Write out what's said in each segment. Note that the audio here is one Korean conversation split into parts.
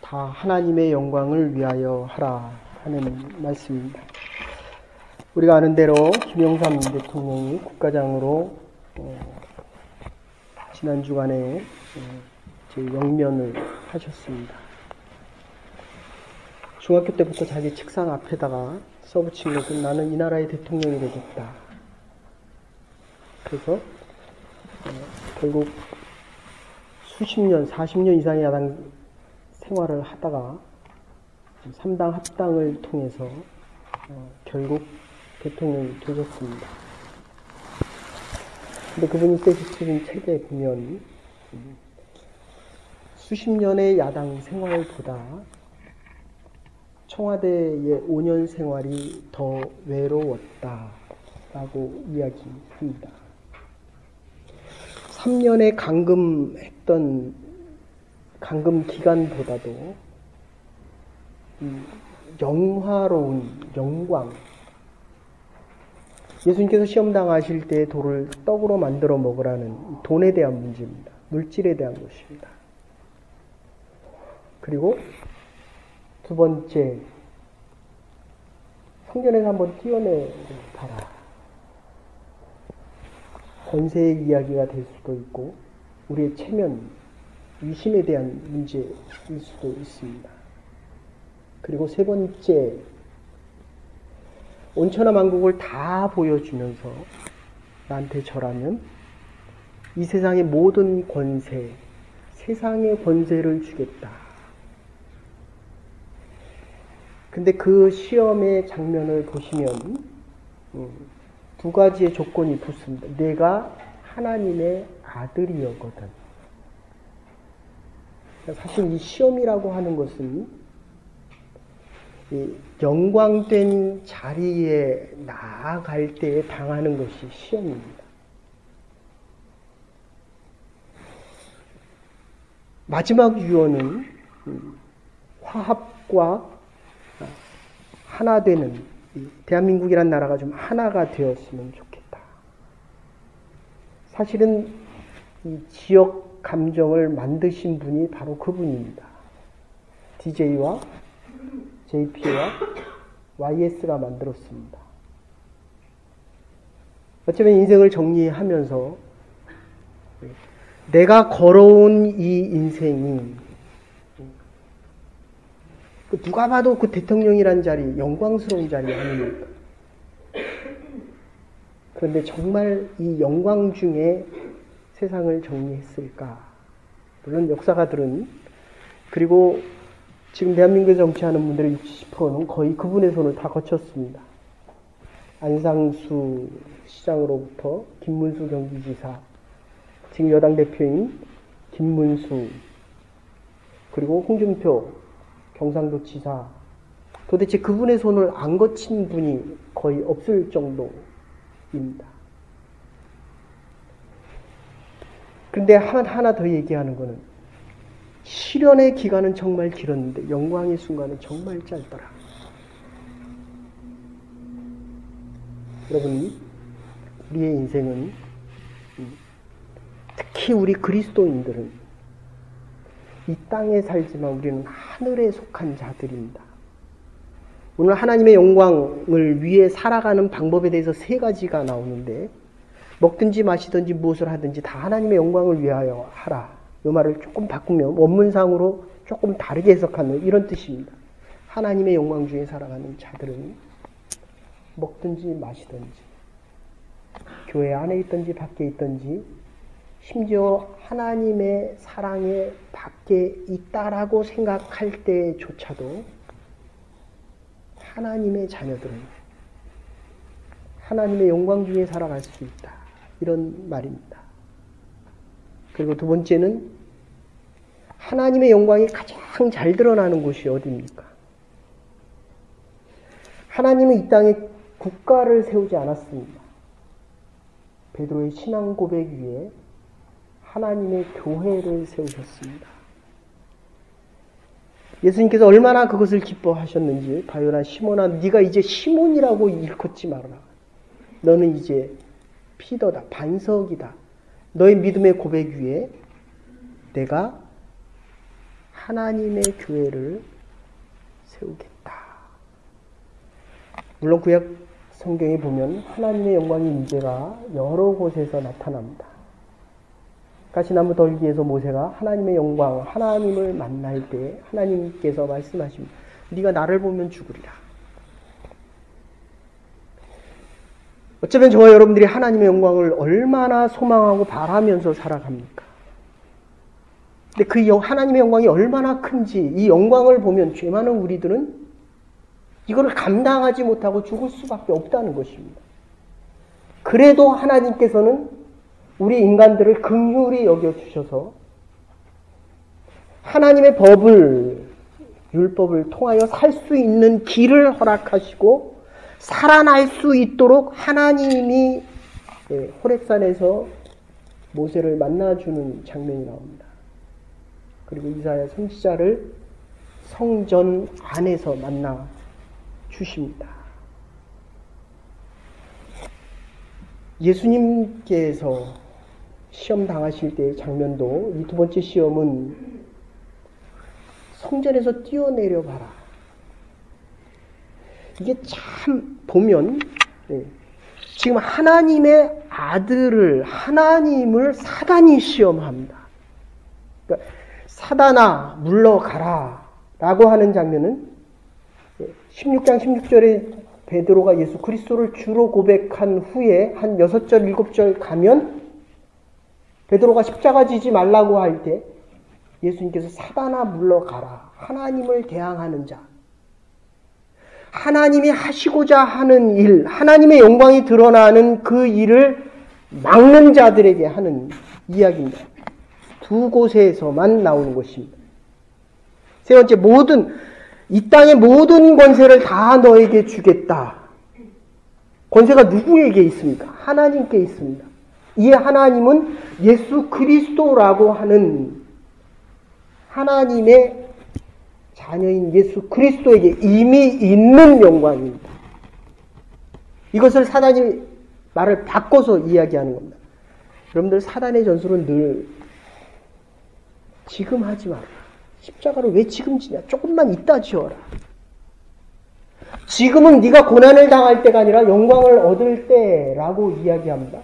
다 하나님의 영광을 위하여 하라 하는 말씀입니다. 우리가 아는 대로 김영삼 대통령이 국가장으로 지난 주간에 제 영면을 하셨습니다. 중학교 때부터 자기 책상 앞에다가 써붙인 것은 나는 이 나라의 대통령이 되겠다. 그래서 결국 수십 년, 40년 이상의 야당 생활을 하다가 3당 합당을 통해서 결국 대통령이 되셨습니다. 근데 그분이 쓰신 책에 보면 수십 년의 야당 생활보다 청와대의 5년 생활이 더 외로웠다라고 이야기합니다. 3년에 감금했던 감금 기간보다도 영화로운 영광, 예수님께서 시험 당하실 때 돌을 떡으로 만들어 먹으라는 돈에 대한 문제입니다. 물질에 대한 것입니다. 그리고 두 번째, 성전에서 한번 뛰어내봐라. 권세의 이야기가 될 수도 있고 우리의 체면, 위신에 대한 문제일 수도 있습니다. 그리고 세 번째, 온천하 만국을 다 보여주면서 나한테 절하면 이 세상의 모든 권세, 세상의 권세를 주겠다. 근데 그 시험의 장면을 보시면 두 가지의 조건이 붙습니다. 내가 하나님의 아들이었거든. 사실 이 시험이라고 하는 것은 이 영광된 자리에 나아갈 때에 당하는 것이 시험입니다. 마지막 유언은 화합과 하나 되는, 대한민국이란 나라가 좀 하나가 되었으면 좋겠다. 사실은 이 지역 감정을 만드신 분이 바로 그분입니다. DJ와 JP와 YS가 만들었습니다. 어쩌면 인생을 정리하면서 내가 걸어온 이 인생이 누가 봐도 그 대통령이란 자리, 영광스러운 자리 아닙니까? 그런데 정말 이 영광 중에 세상을 정리했을까? 물론 역사가들은, 그리고 지금 대한민국에 정치하는 분들의 60%는 거의 그분의 손을 다 거쳤습니다. 안상수 시장으로부터 김문수 경기지사, 지금 여당 대표인 김문수, 그리고 홍준표 경상도 지사, 도대체 그분의 손을 안 거친 분이 거의 없을 정도입니다. 그런데 하나 더 얘기하는 거는 시련의 기간은 정말 길었는데 영광의 순간은 정말 짧더라. 여러분, 우리의 인생은, 특히 우리 그리스도인들은 이 땅에 살지만 우리는 하늘에 속한 자들입니다. 오늘 하나님의 영광을 위해 살아가는 방법에 대해서 세 가지가 나오는데, 먹든지 마시든지 무엇을 하든지 다 하나님의 영광을 위하여 하라. 이 말을 조금 바꾸면 원문상으로 조금 다르게 해석하는 이런 뜻입니다. 하나님의 영광 중에 살아가는 자들은 먹든지 마시든지, 교회 안에 있든지 밖에 있든지, 심지어 하나님의 사랑에 밖에 있다라고 생각할 때조차도 하나님의 자녀들은 하나님의 영광 중에 살아갈 수 있다. 이런 말입니다. 그리고 두 번째는 하나님의 영광이 가장 잘 드러나는 곳이 어디입니까? 하나님은 이 땅에 국가를 세우지 않았습니다. 베드로의 신앙 고백 위에 하나님의 교회를 세우셨습니다. 예수님께서 얼마나 그것을 기뻐하셨는지, 바요나 시몬아, 네가 이제 시몬이라고 일컫지 말아라. 너는 이제 피더다, 반석이다. 너의 믿음의 고백 위에 내가 하나님의 교회를 세우겠다. 물론 구약 성경에 보면 하나님의 영광의 임재가 여러 곳에서 나타납니다. 가시나무 덜기에서 모세가 하나님의 영광, 하나님을 만날 때 하나님께서 말씀하십니다. 네가 나를 보면 죽으리라. 어쩌면 저와 여러분들이 하나님의 영광을 얼마나 소망하고 바라면서 살아갑니까? 근데 그 하나님의 영광이 얼마나 큰지 이 영광을 보면 죄 많은 우리들은 이거를 감당하지 못하고 죽을 수밖에 없다는 것입니다. 그래도 하나님께서는 우리 인간들을 긍휼히 여겨주셔서 하나님의 법을, 율법을 통하여 살 수 있는 길을 허락하시고 살아날 수 있도록 하나님이 호렙산에서 모세를 만나주는 장면이 나옵니다. 그리고 이사야 선지자를 성전 안에서 만나 주십니다. 예수님께서 시험 당하실 때의 장면도 이 두 번째 시험은 성전에서 뛰어내려 봐라. 이게 참 보면 지금 하나님의 아들을 하나님을 사단이 시험합니다. 그러니까 사단아 물러가라 라고 하는 장면은 16장 16절에 베드로가 예수 그리스도를 주로 고백한 후에 한 6절 7절 가면 베드로가 십자가 지지 말라고 할 때 예수님께서 사단아 물러가라. 하나님을 대항하는 자. 하나님이 하시고자 하는 일, 하나님의 영광이 드러나는 그 일을 막는 자들에게 하는 이야기입니다. 두 곳에서만 나오는 것입니다. 세 번째, 이 땅의 모든 권세를 다 너에게 주겠다. 권세가 누구에게 있습니까? 하나님께 있습니다. 이 하나님은 예수 그리스도라고 하는 하나님의 자녀인 예수 그리스도에게 이미 있는 영광입니다. 이것을 사단이 말을 바꿔서 이야기하는 겁니다. 여러분들 사단의 전술은 늘 지금 하지 마라. 십자가를 왜 지금 지냐? 조금만 이따 지어라. 지금은 네가 고난을 당할 때가 아니라 영광을 얻을 때라고 이야기합니다.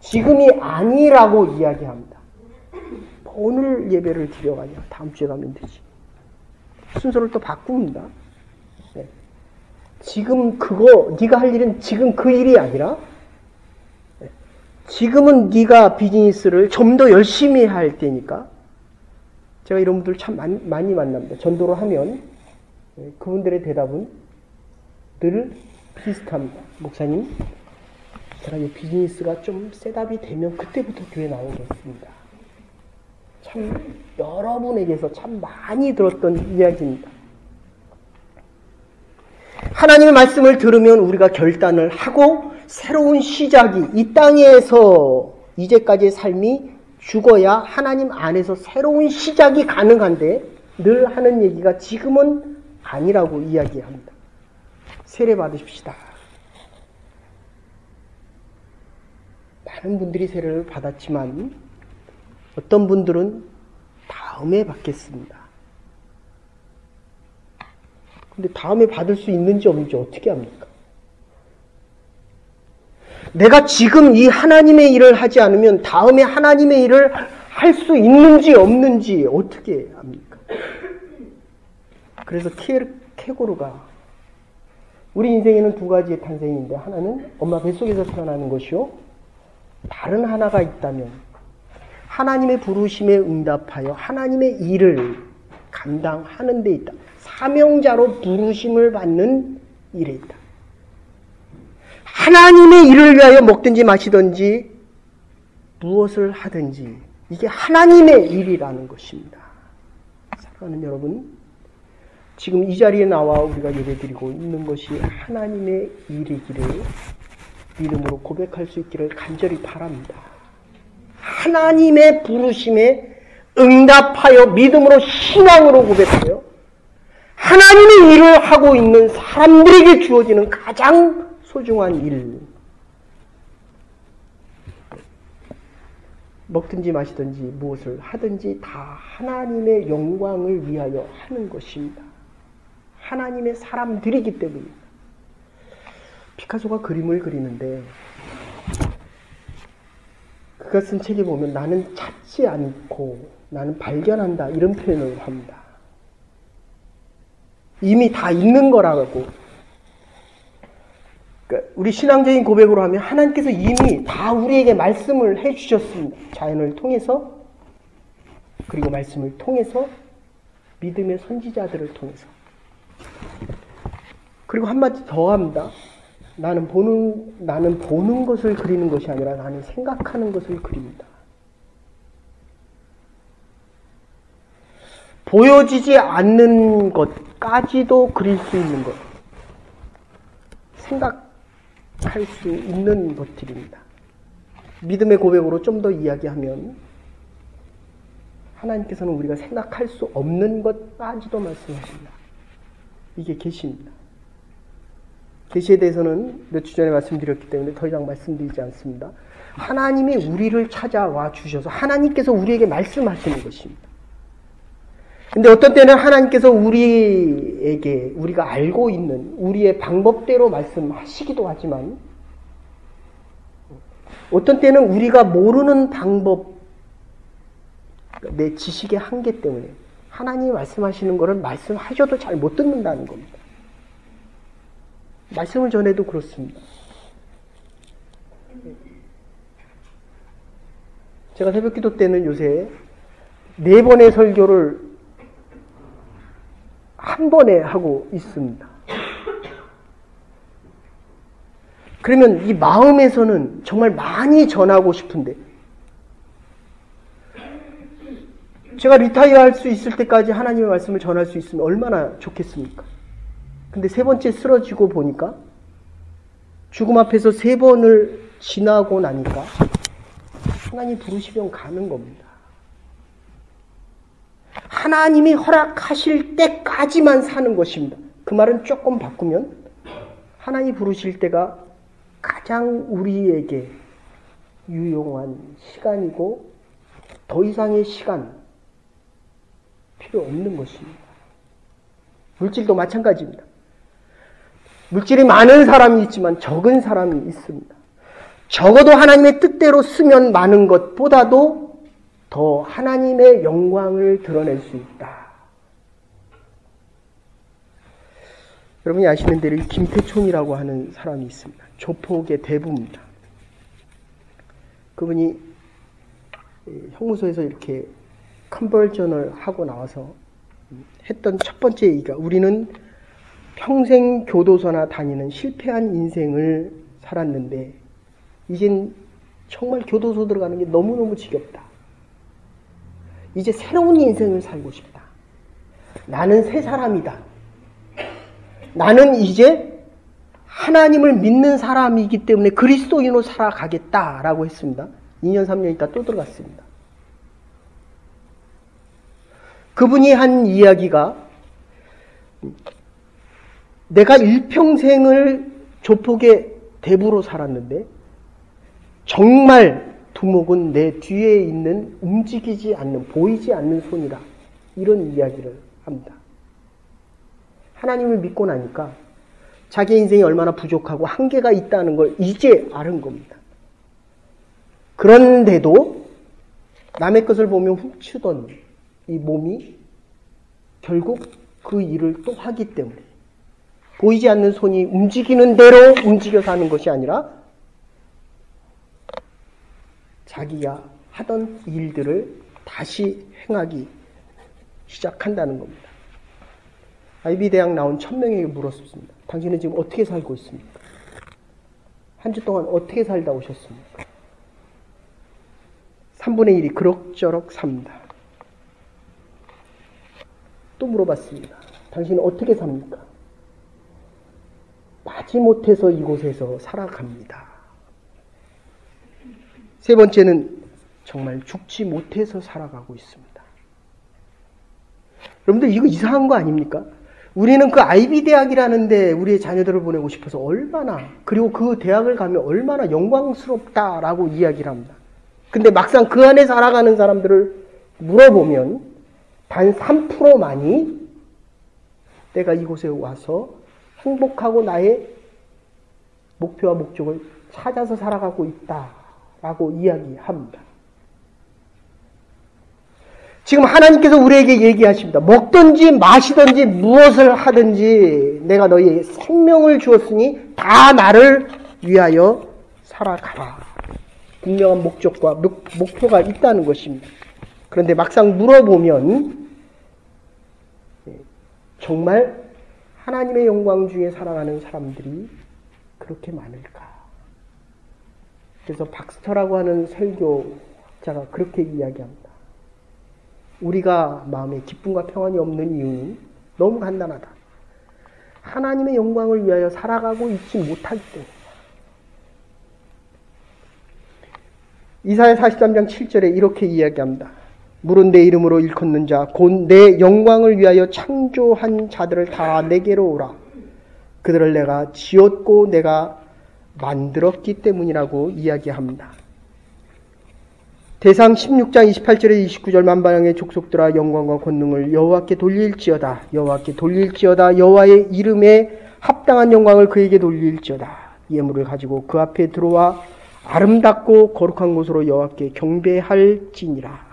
지금이 아니라고 이야기합니다. 오늘 예배를 드려가냐? 다음 주에 가면 되지. 순서를 또 바꿉니다. 네. 지금 네가 할 일은 지금 그 일이 아니라 지금은 네가 비즈니스를 좀 더 열심히 할 때니까. 제가 이런 분들 참 많이 만납니다. 전도를 하면 그분들의 대답은 늘 비슷합니다. 목사님, 제가 이 비즈니스가 좀 셋업이 되면 그때부터 교회 나오겠습니다. 참 여러분에게서 참 많이 들었던 이야기입니다. 하나님의 말씀을 들으면 우리가 결단을 하고 새로운 시작이 이 땅에서 이제까지의 삶이 죽어야 하나님 안에서 새로운 시작이 가능한데 늘 하는 얘기가 지금은 아니라고 이야기합니다. 세례 받으십시다. 많은 분들이 세례를 받았지만 어떤 분들은 다음에 받겠습니다. 근데 다음에 받을 수 있는지 없는지 어떻게 합니까? 내가 지금 이 하나님의 일을 하지 않으면 다음에 하나님의 일을 할 수 있는지 없는지 어떻게 합니까? 그래서 케고르가 우리 인생에는 두 가지의 탄생인데 하나는 엄마 뱃속에서 태어나는 것이요. 다른 하나가 있다면 하나님의 부르심에 응답하여 하나님의 일을 감당하는 데 있다. 사명자로 부르심을 받는 일에 있다. 하나님의 일을 위하여 먹든지 마시든지 무엇을 하든지 이게 하나님의 일이라는 것입니다. 사랑하는 여러분, 지금 이 자리에 나와 우리가 예배드리고 있는 것이 하나님의 일이기를 믿음으로 고백할 수 있기를 간절히 바랍니다. 하나님의 부르심에 응답하여 믿음으로 신앙으로 고백하여 하나님의 일을 하고 있는 사람들에게 주어지는 가장 소중한 일. 먹든지 마시든지 무엇을 하든지 다 하나님의 영광을 위하여 하는 것입니다. 하나님의 사람들이기 때문입니다. 피카소가 그림을 그리는데 그가 쓴 책에 보면 나는 찾지 않고 나는 발견한다 이런 표현을 합니다. 이미 다 있는 거라고. 그러니까 우리 신앙적인 고백으로 하면 하나님께서 이미 다 우리에게 말씀을 해주셨습니다. 자연을 통해서 그리고 말씀을 통해서 믿음의 선지자들을 통해서. 그리고 한마디 더 합니다. 나는 보는 것을 그리는 것이 아니라 나는 생각하는 것을 그립니다. 보여지지 않는 것까지도 그릴 수 있는 것. 생각할 수 있는 것들입니다. 믿음의 고백으로 좀 더 이야기하면 하나님께서는 우리가 생각할 수 없는 것까지도 말씀하십니다. 이게 계시입니다. 계시에 대해서는 몇 주 전에 말씀드렸기 때문에 더 이상 말씀드리지 않습니다. 하나님이 우리를 찾아와 주셔서 하나님께서 우리에게 말씀하시는 것입니다. 근데 어떤 때는 하나님께서 우리에게 우리가 알고 있는 우리의 방법대로 말씀하시기도 하지만 어떤 때는 우리가 모르는 방법, 내 지식의 한계 때문에 하나님이 말씀하시는 것을 말씀하셔도 잘 못 듣는다는 겁니다. 말씀을 전해도 그렇습니다. 제가 새벽기도 때는 요새 4번의 설교를 한 번에 하고 있습니다. 그러면 이 마음에서는 정말 많이 전하고 싶은데 제가 리타이어 할 수 있을 때까지 하나님의 말씀을 전할 수 있으면 얼마나 좋겠습니까? 근데 3번째 쓰러지고 보니까 죽음 앞에서 3번을 지나고 나니까 하나님 부르시면 가는 겁니다. 하나님이 허락하실 때까지만 사는 것입니다. 그 말은 조금 바꾸면 하나님 부르실 때가 가장 우리에게 유용한 시간이고 더 이상의 시간 필요 없는 것입니다. 물질도 마찬가지입니다. 물질이 많은 사람이 있지만 적은 사람이 있습니다. 적어도 하나님의 뜻대로 쓰면 많은 것보다도 더 하나님의 영광을 드러낼 수 있다. 여러분이 아시는 대로 김태촌이라고 하는 사람이 있습니다. 조폭의 대부입니다. 그분이 형무소에서 이렇게 컨버전을 하고 나와서 했던 첫 번째 얘기가 우리는 평생 교도소나 다니는 실패한 인생을 살았는데 이젠 정말 교도소 들어가는 게 너무너무 지겹다. 이제 새로운 인생을 살고 싶다. 나는 새 사람이다. 나는 이제 하나님을 믿는 사람이기 때문에 그리스도인으로 살아가겠다라고 했습니다. 2년 3년 있다 또 들어갔습니다. 그분이 한 이야기가 내가 일평생을 조폭의 대부로 살았는데 정말 두목은 내 뒤에 있는 움직이지 않는 보이지 않는 손이라 이런 이야기를 합니다. 하나님을 믿고 나니까 자기 인생이 얼마나 부족하고 한계가 있다는 걸 이제 아는 겁니다. 그런데도 남의 것을 보면 훔치던 이 몸이 결국 그 일을 또 하기 때문에 보이지 않는 손이 움직이는 대로 움직여서 하는 것이 아니라 자기가 하던 일들을 다시 행하기 시작한다는 겁니다. 아이비 대학 나온 1000명에게 물었습니다. 당신은 지금 어떻게 살고 있습니까? 한 주 동안 어떻게 살다 오셨습니까? 3분의 1이 그럭저럭 삽니다. 또 물어봤습니다. 당신은 어떻게 삽니까? 마지못해서 이곳에서 살아갑니다. 세 번째는 정말 죽지 못해서 살아가고 있습니다. 여러분들 이거 이상한 거 아닙니까? 우리는 그 아이비 대학이라는 데 우리의 자녀들을 보내고 싶어서 얼마나 그리고 그 대학을 가면 얼마나 영광스럽다라고 이야기를 합니다. 근데 막상 그 안에 살아가는 사람들을 물어보면 단 3%만이 내가 이곳에 와서 행복하고 나의 목표와 목적을 찾아서 살아가고 있다라고 이야기합니다. 지금 하나님께서 우리에게 얘기하십니다. 먹든지 마시든지 무엇을 하든지 내가 너희에게 생명을 주었으니 다 나를 위하여 살아가라. 분명한 목적과 목표가 있다는 것입니다. 그런데 막상 물어보면 정말 하나님의 영광 중에 살아가는 사람들이 그렇게 많을까? 그래서 박스터라고 하는 설교자가 그렇게 이야기합니다. 우리가 마음에 기쁨과 평안이 없는 이유는 너무 간단하다. 하나님의 영광을 위하여 살아가고 있지 못하기 때문이다. 이사야 43장 7절에 이렇게 이야기합니다. 물은 내 이름으로 일컫는 자, 곧 내 영광을 위하여 창조한 자들을 다 내게로 오라. 그들을 내가 지었고 내가 만들었기 때문이라고 이야기합니다. 대상 16장 28절에 29절 만방의 족속들아 영광과 권능을 여호와께 돌릴지어다. 여호와께 돌릴지어다. 여호와의 이름에 합당한 영광을 그에게 돌릴지어다. 예물을 가지고 그 앞에 들어와 아름답고 거룩한 곳으로 여호와께 경배할지니라.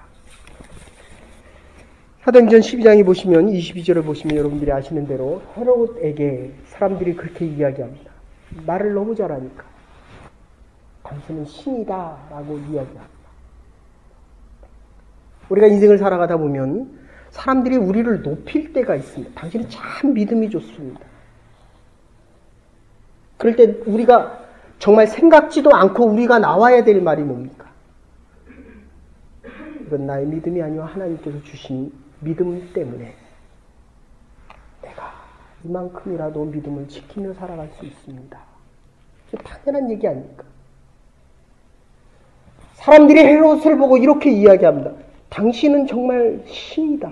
사도행전 12장에 보시면 22절을 보시면 여러분들이 아시는 대로 헤롯에게 사람들이 그렇게 이야기합니다. 말을 너무 잘하니까 당신은 신이다 라고 이야기합니다. 우리가 인생을 살아가다 보면 사람들이 우리를 높일 때가 있습니다. 당신은 참 믿음이 좋습니다. 그럴 때 우리가 정말 생각지도 않고 우리가 나와야 될 말이 뭡니까? 이건 나의 믿음이 아니라 하나님께서 주신 믿음 때문에 내가 이만큼이라도 믿음을 지키며 살아갈 수 있습니다. 당연한 얘기 아닙니까? 사람들이 헤롯을 보고 이렇게 이야기합니다. 당신은 정말 신이다.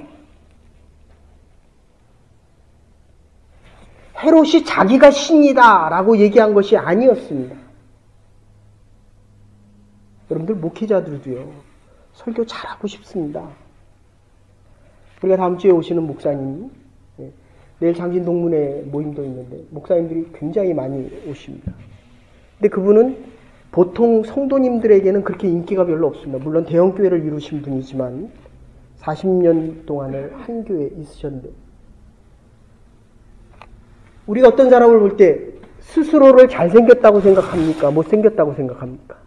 헤롯이 자기가 신이다 라고 얘기한 것이 아니었습니다. 여러분들 목회자들도요, 설교 잘하고 싶습니다. 우리가 다음 주에 오시는 목사님, 내일 장신동문회 모임도 있는데 목사님들이 굉장히 많이 오십니다. 근데 그분은 보통 성도님들에게는 그렇게 인기가 별로 없습니다. 물론 대형교회를 이루신 분이지만 40년 동안을 한 교회에 있으셨는데, 우리가 어떤 사람을 볼 때 스스로를 잘생겼다고 생각합니까? 못생겼다고 생각합니까?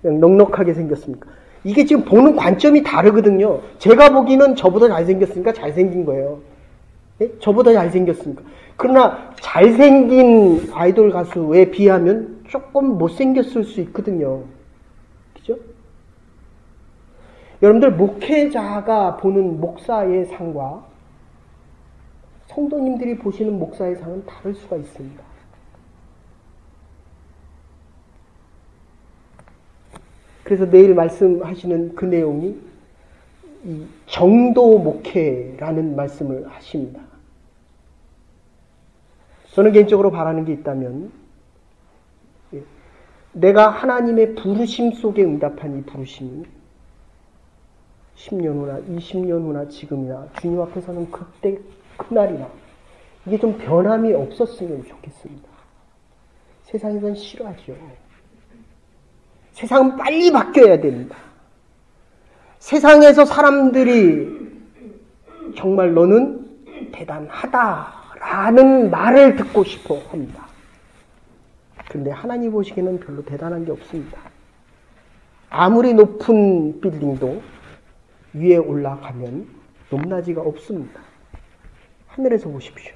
그냥 넉넉하게 생겼습니까? 이게 지금 보는 관점이 다르거든요. 제가 보기는 저보다 잘생겼으니까 잘생긴 거예요. 예? 저보다 잘생겼으니까. 그러나 잘생긴 아이돌 가수에 비하면 조금 못생겼을 수 있거든요. 그죠? 여러분들 목회자가 보는 목사의 상과 성도님들이 보시는 목사의 상은 다를 수가 있습니다. 그래서 내일 말씀하시는 그 내용이 이 정도 목회라는 말씀을 하십니다. 저는 개인적으로 바라는 게 있다면, 내가 하나님의 부르심 속에 응답한 이 부르심이 10년 후나 20년 후나 지금이나 주님 앞에서는 그때 그날이나 이게 좀 변함이 없었으면 좋겠습니다. 세상에선 싫어하죠. 세상은 빨리 바뀌어야 됩니다. 세상에서 사람들이 정말 너는 대단하다라는 말을 듣고 싶어 합니다. 그런데 하나님 보시기에는 별로 대단한 게 없습니다. 아무리 높은 빌딩도 위에 올라가면 높낮이가 없습니다. 하늘에서 보십시오.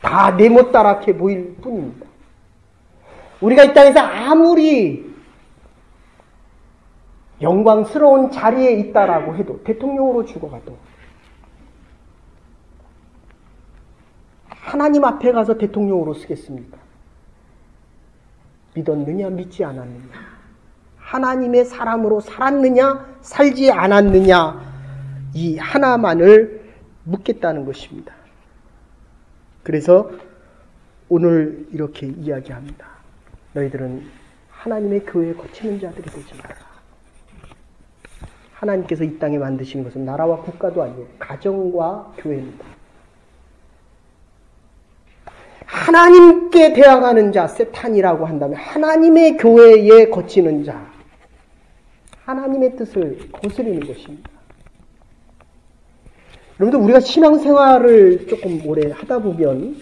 다 네모따랗게 보일 뿐입니다. 우리가 이 땅에서 아무리 영광스러운 자리에 있다라고 해도, 대통령으로 죽어가도 하나님 앞에 가서 대통령으로 쓰겠습니까? 믿었느냐 믿지 않았느냐, 하나님의 사람으로 살았느냐 살지 않았느냐, 이 하나만을 묻겠다는 것입니다. 그래서 오늘 이렇게 이야기합니다. 너희들은 하나님의 교회에 거치는 자들이 되지 마라. 하나님께서 이 땅에 만드신 것은 나라와 국가도 아니고 가정과 교회입니다. 하나님께 대항하는 자, 세탄이라고 한다면 하나님의 교회에 거치는 자, 하나님의 뜻을 거스르는 것입니다. 여러분들, 우리가 신앙생활을 조금 오래 하다 보면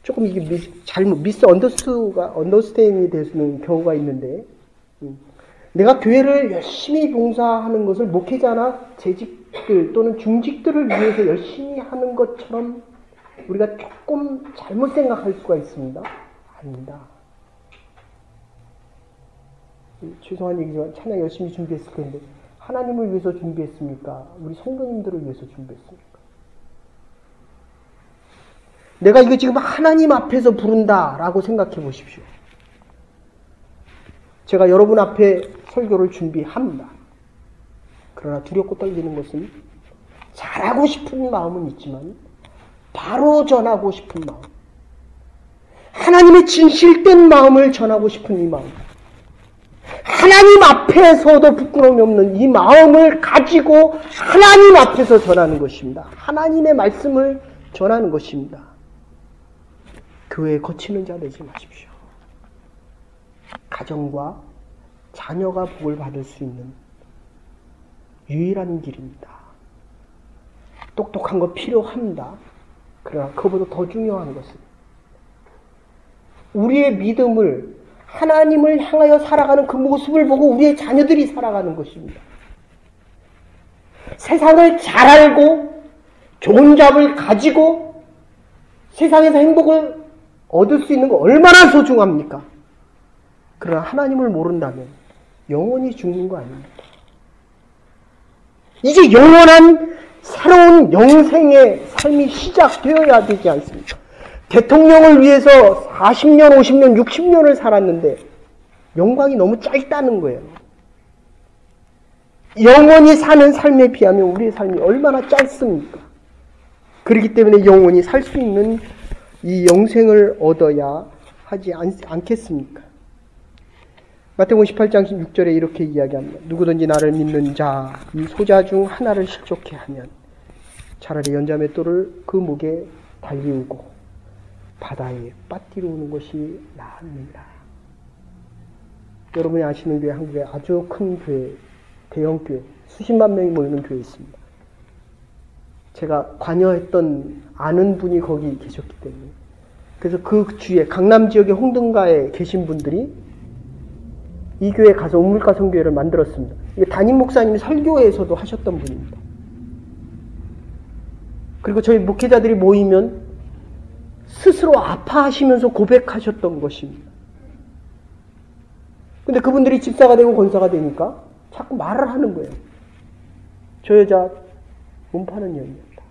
조금 이게 잘못 언더스탠딩이 되는 경우가 있는데, 내가 교회를 열심히 봉사하는 것을 목회자나 재직들 또는 중직들을 위해서 열심히 하는 것처럼 우리가 조금 잘못 생각할 수가 있습니다. 아닙니다. 죄송한 얘기지만 찬양 열심히 준비했을 텐데 하나님을 위해서 준비했습니까? 우리 성도님들을 위해서 준비했습니까? 내가 이거 지금 하나님 앞에서 부른다라고 생각해 보십시오. 제가 여러분 앞에 설교를 준비합니다. 그러나 두렵고 떨리는 것은 잘하고 싶은 마음은 있지만 바로 전하고 싶은 마음, 하나님의 진실된 마음을 전하고 싶은 이 마음, 하나님 앞에서도 부끄러움이 없는 이 마음을 가지고 하나님 앞에서 전하는 것입니다. 하나님의 말씀을 전하는 것입니다. 교회에 거치는 자 되지 마십시오. 가정과 자녀가 복을 받을 수 있는 유일한 길입니다. 똑똑한 거 필요합니다. 그러나 그보다 더 중요한 것은 우리의 믿음을, 하나님을 향하여 살아가는 그 모습을 보고 우리의 자녀들이 살아가는 것입니다. 세상을 잘 알고 좋은 잡을 가지고 세상에서 행복을 얻을 수 있는 거 얼마나 소중합니까? 그러나 하나님을 모른다면 영원히 죽는 거 아닙니까? 이제 영원한 새로운 영생의 삶이 시작되어야 되지 않습니까? 대통령을 위해서 40년, 50년, 60년을 살았는데 영광이 너무 짧다는 거예요. 영원히 사는 삶에 비하면 우리의 삶이 얼마나 짧습니까? 그렇기 때문에 영원히 살 수 있는 이 영생을 얻어야 하지 않겠습니까? 마태복음 18장 16절에 이렇게 이야기합니다. 누구든지 나를 믿는 자, 이 소자 중 하나를 실족해 하면 차라리 연자맷돌을 그 목에 달리우고 바다에 빠뜨려 오는 것이 나으니라. 여러분이 아시는 교회, 한국에 아주 큰 교회, 대형 교회, 수십만 명이 모이는 교회 있습니다. 제가 관여했던 아는 분이 거기 계셨기 때문에, 그래서 그 주위에 강남 지역의 홍등가에 계신 분들이 이 교회에 가서 우물가 선교회를 만들었습니다. 이게 담임 목사님이 설교에서도 하셨던 분입니다. 그리고 저희 목회자들이 모이면 스스로 아파하시면서 고백하셨던 것입니다. 근데 그분들이 집사가 되고 권사가 되니까 자꾸 말을 하는 거예요. 저 여자 몸 파는 여인이었다.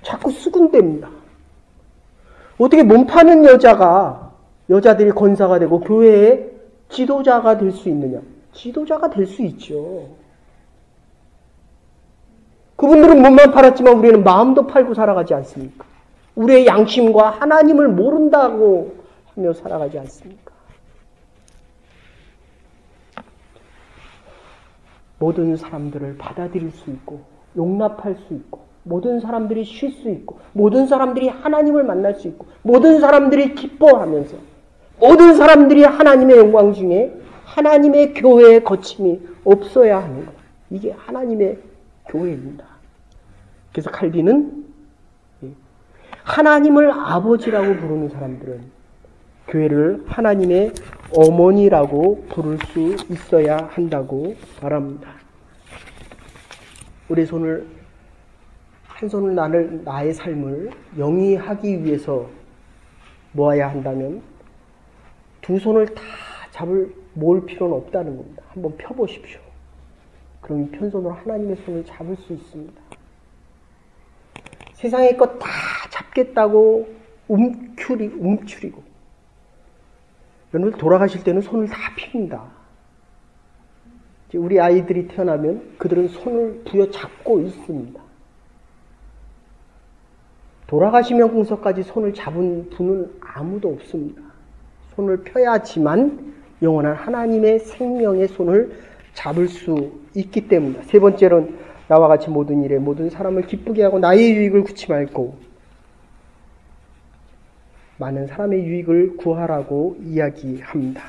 자꾸 수군댑니다. 어떻게 몸 파는 여자들이 권사가 되고 교회의 지도자가 될 수 있느냐? 지도자가 될 수 있죠. 그분들은 몸만 팔았지만 우리는 마음도 팔고 살아가지 않습니까? 우리의 양심과 하나님을 모른다고 하며 살아가지 않습니까? 모든 사람들을 받아들일 수 있고 용납할 수 있고 모든 사람들이 쉴 수 있고 모든 사람들이 하나님을 만날 수 있고 모든 사람들이 기뻐하면서 모든 사람들이 하나님의 영광 중에 하나님의 교회에 거침이 없어야 하는 것. 이게 하나님의 교회입니다. 그래서 칼빈은 하나님을 아버지라고 부르는 사람들은 교회를 하나님의 어머니라고 부를 수 있어야 한다고 말합니다. 우리 한 손을 나의 삶을 영위하기 위해서 모아야 한다면 두 손을 다 모을 필요는 없다는 겁니다. 한번 펴보십시오. 그럼 이 편손으로 하나님의 손을 잡을 수 있습니다. 세상의 것 다 잡겠다고 움츠리고 여러분 돌아가실 때는 손을 다 핍니다. 우리 아이들이 태어나면 그들은 손을 부여잡고 있습니다. 돌아가시면서까지 손을 잡은 분은 아무도 없습니다. 손을 펴야지만 영원한 하나님의 생명의 손을 잡을 수 있기 때문이다. 세 번째로는 나와 같이 모든 일에 모든 사람을 기쁘게 하고 나의 유익을 구치 말고 많은 사람의 유익을 구하라고 이야기합니다.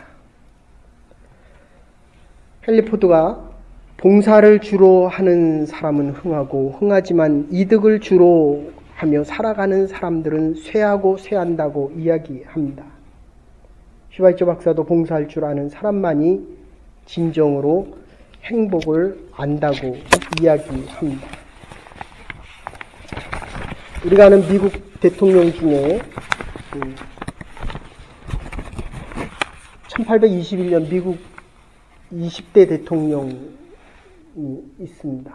헨리 포드가 봉사를 주로 하는 사람은 흥하고 흥하지만 이득을 주로 하며 살아가는 사람들은 쇠하고 쇠한다고 이야기합니다. 슈바이처 박사도 봉사할 줄 아는 사람만이 진정으로 행복을 안다고 이야기합니다. 우리가 아는 미국 대통령 중에 1821년 미국 20대 대통령이 있습니다.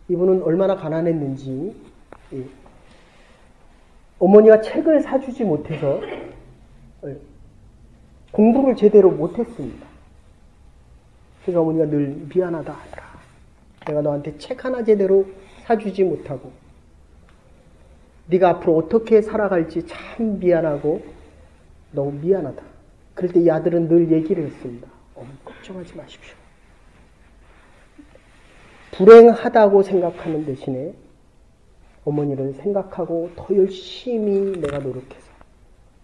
이분은 얼마나 가난했는지 어머니가 책을 사주지 못해서 공부를 제대로 못했습니다. 그래서 어머니가 늘 미안하다 하더라. 내가 너한테 책 하나 제대로 사주지 못하고 네가 앞으로 어떻게 살아갈지 참 미안하고 너무 미안하다. 그럴 때 이 아들은 늘 얘기를 했습니다. 어머니 걱정하지 마십시오. 불행하다고 생각하는 대신에 어머니를 생각하고 더 열심히 내가 노력해서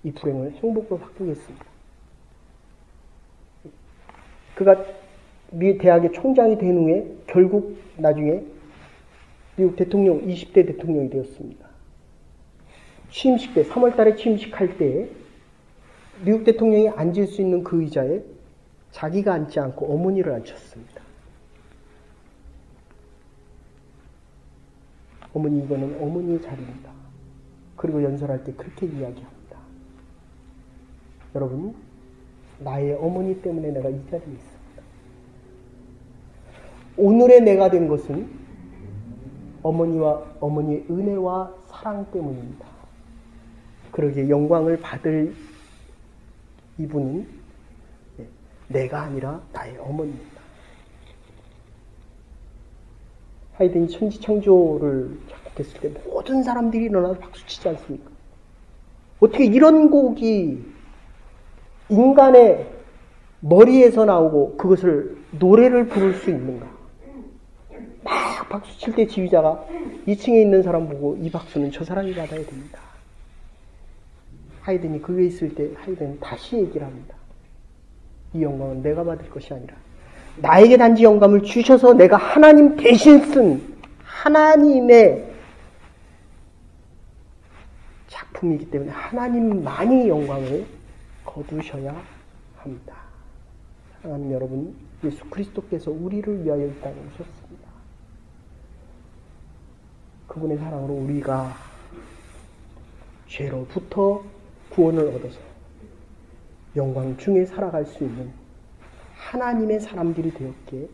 이 불행을 행복으로 바꾸겠습니다. 그가 미 대학의 총장이 된 후에 결국 나중에 미국 대통령 20대 대통령이 되었습니다. 취임식 때 3월 달에 취임식 할 때 미국 대통령이 앉을 수 있는 그 의자에 자기가 앉지 않고 어머니를 앉혔습니다. 어머니 이거는 어머니의 자리입니다. 그리고 연설할 때 그렇게 이야기합니다. 여러분, 나의 어머니 때문에 내가 이 자리에 있습니다. 오늘의 내가 된 것은 어머니의 은혜와 사랑 때문입니다. 그러기에 영광을 받을 이분은 내가 아니라 나의 어머니입니다. 하이든이 천지창조를 작곡했을 때 모든 사람들이 일어나서 박수치지 않습니까? 어떻게 이런 곡이 인간의 머리에서 나오고 그것을 노래를 부를 수 있는가? 막 박수칠 때 지휘자가 2층에 있는 사람 보고 이 박수는 저 사람이 받아야 됩니다. 하이든이 그게 있을 때 하이든은 다시 얘기를 합니다. 이 영광은 내가 받을 것이 아니라 나에게 단지 영감을 주셔서 내가 하나님 대신 쓴 하나님의 작품이기 때문에 하나님만이 영광을 거두셔야 합니다. 사랑하는 여러분, 예수 그리스도께서 우리를 위하여 이 땅에 오셨습니다. 그분의 사랑으로 우리가 죄로부터 구원을 얻어서 영광 중에 살아갈 수 있는 하나님의 사람들이 되었기에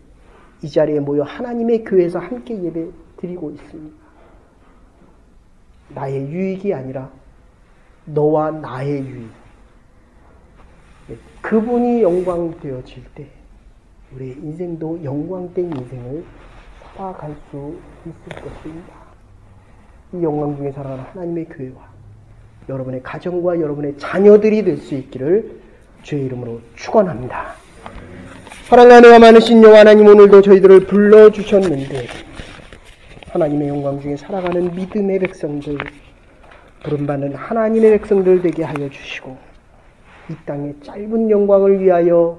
이 자리에 모여 하나님의 교회에서 함께 예배 드리고 있습니다. 나의 유익이 아니라 너와 나의 유익. 그분이 영광되어질 때 우리의 인생도 영광된 인생을 살아갈 수 있을 것입니다. 이 영광 중에 살아가는 하나님의 교회와 여러분의 가정과 여러분의 자녀들이 될 수 있기를 주의 이름으로 축원합니다. 사랑과 은혜가 많으신 여호와 하나님, 오늘도 저희들을 불러주셨는데 하나님의 영광 중에 살아가는 믿음의 백성들, 부름받는 하나님의 백성들 되게 하여 주시고 이 땅의 짧은 영광을 위하여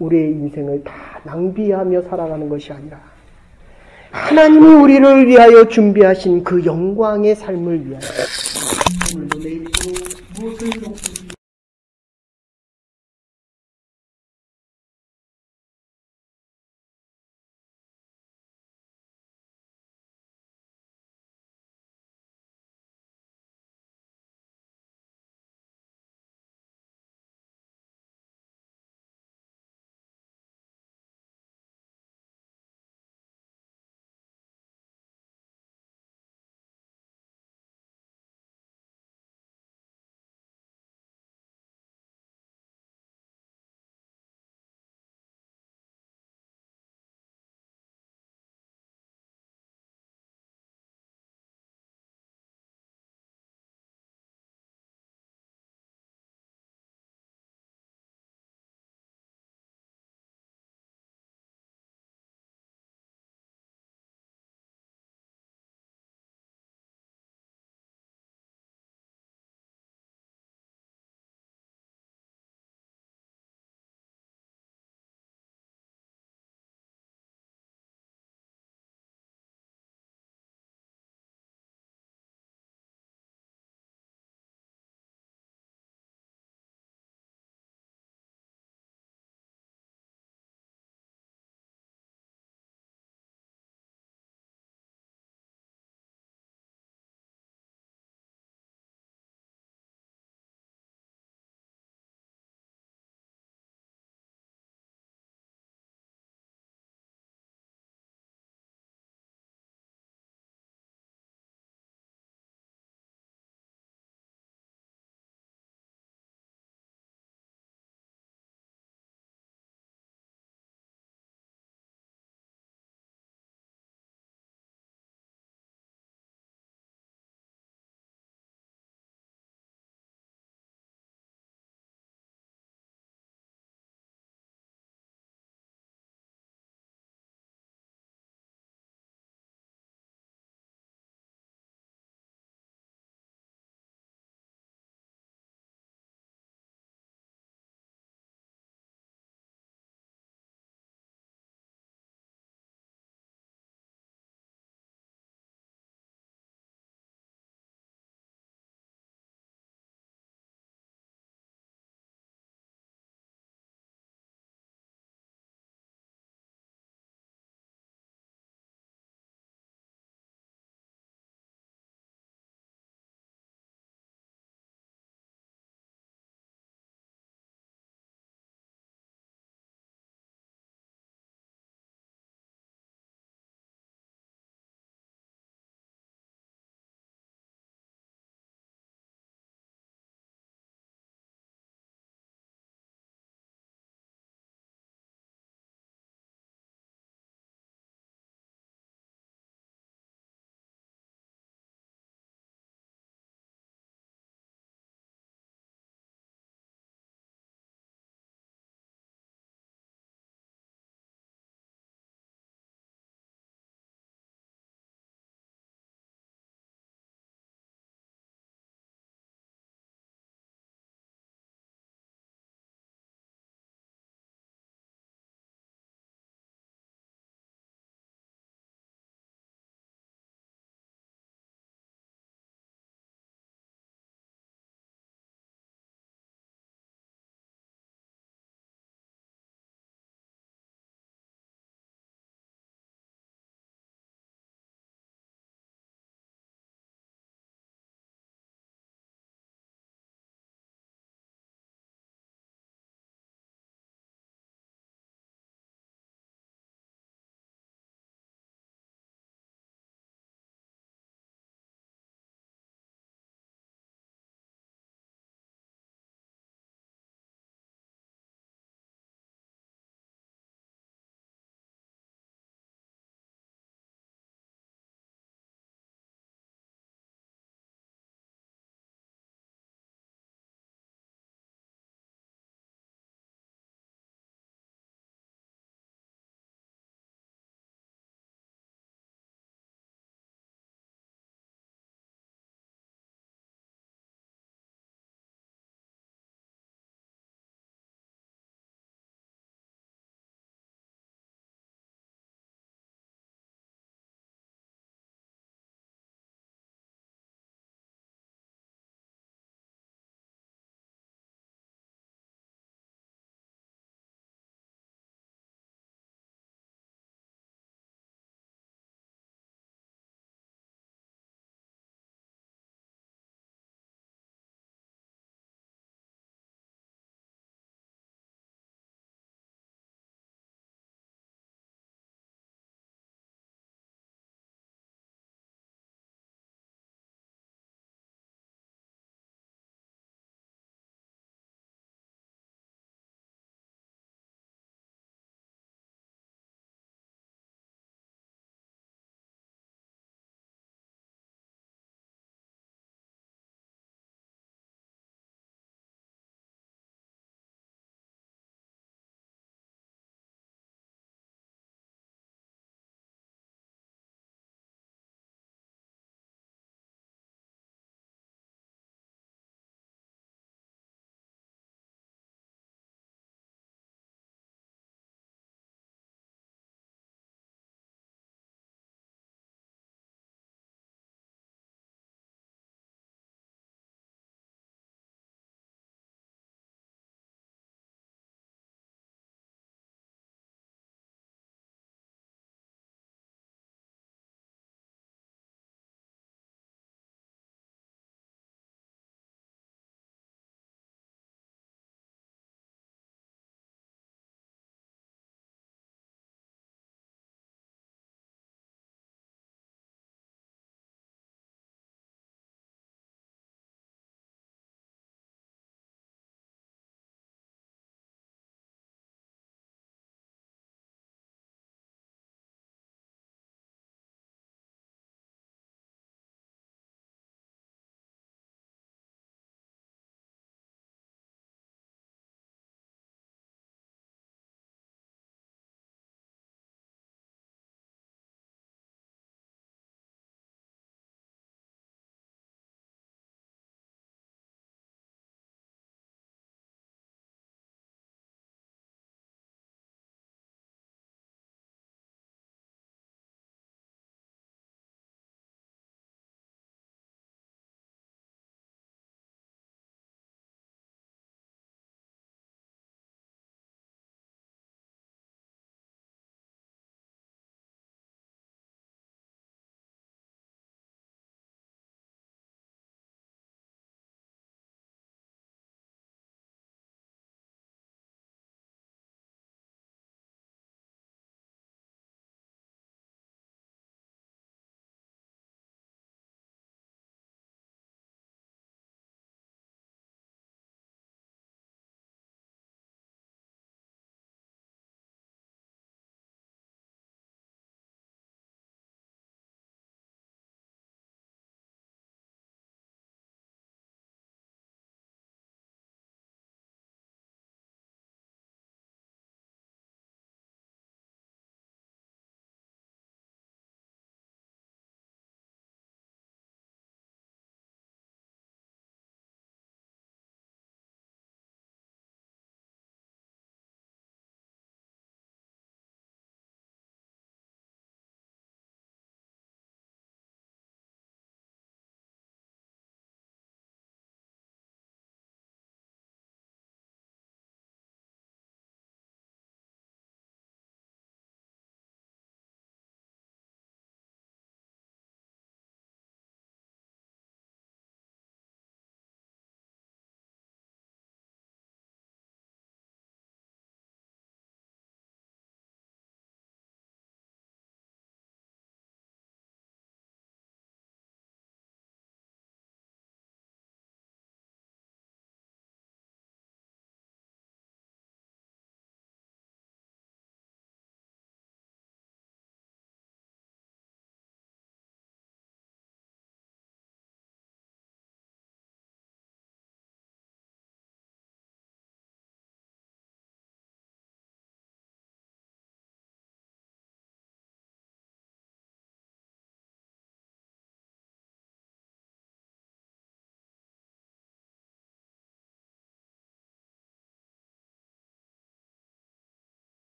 우리의 인생을 다 낭비하며 살아가는 것이 아니라 하나님이 우리를 위하여 준비하신 그 영광의 삶을 위하여